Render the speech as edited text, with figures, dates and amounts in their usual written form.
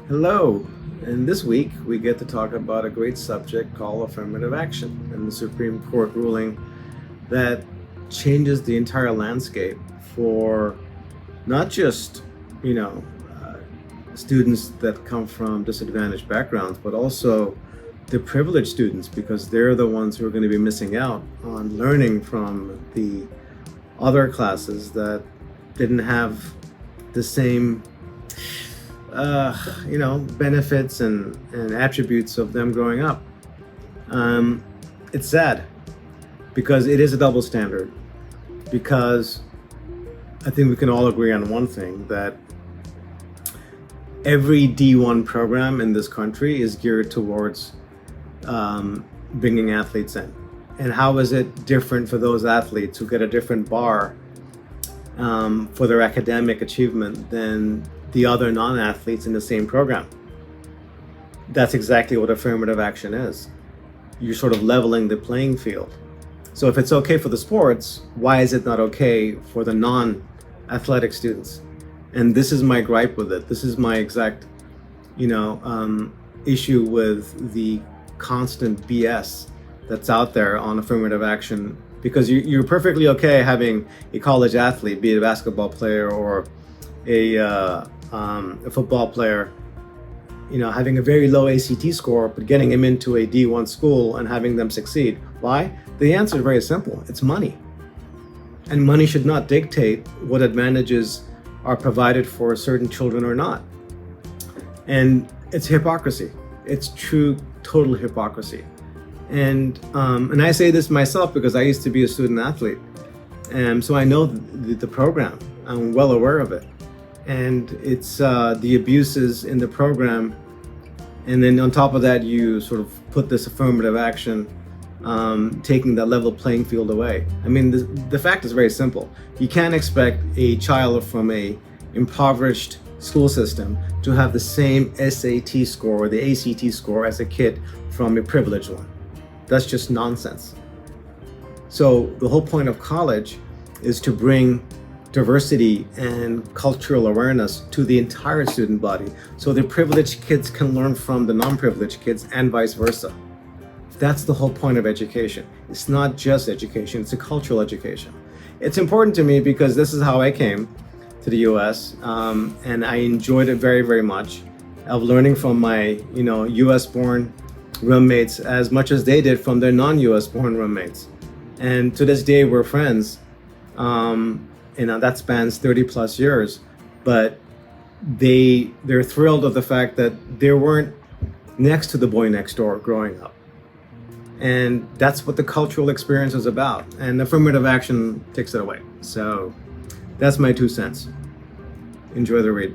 Hello, and this week we get to talk about a great subject called affirmative action and the Supreme Court ruling that changes the entire landscape for not just, you know, uh, students that come from disadvantaged backgrounds, but also the privileged students because they're the ones who are going to be missing out on learning from the other classes that didn't have the same benefits and attributes of them growing up. It's sad because it is a double standard. Because I think we can all agree on one thing, that every D1 program in this country is geared towards bringing athletes in. And how is it different for those athletes who get a different bar for their academic achievement than the other non-athletes in the same program? That's exactly what affirmative action is. You're sort of leveling the playing field. So if it's okay for the sports, why is it not okay for the non-athletic students? And this is my gripe with it. This is my exact, issue with the constant BS that's out there on affirmative action. Because you're perfectly okay having a college athlete, be it a basketball player or a football player, having a very low ACT score, but getting him into a D1 school and having them succeed. Why? The answer is very simple. It's money. And money should not dictate what advantages are provided for certain children or not. And it's hypocrisy. It's true, total hypocrisy. And I say this myself because I used to be a student athlete. And so I know the program. I'm well aware of it. And it's the abuses in the program. And then on top of that, you sort of put this affirmative action, taking that level playing field away. I mean, the fact is very simple. You can't expect a child from a impoverished school system to have the same SAT score or the ACT score as a kid from a privileged one. That's just nonsense. So the whole point of college is to bring diversity and cultural awareness to the entire student body so the privileged kids can learn from the non-privileged kids and vice versa. That's the whole point of education. It's not just education, it's a cultural education. It's important to me because this is how I came to the US, and I enjoyed it very, very much, of learning from my, US born roommates as much as they did from their non-US born roommates. And to this day, we're friends. That spans 30 plus years, but they're thrilled of the fact that they weren't next to the boy next door growing up. And that's what the cultural experience is about. And affirmative action takes it away. So that's my 2 cents. Enjoy the read.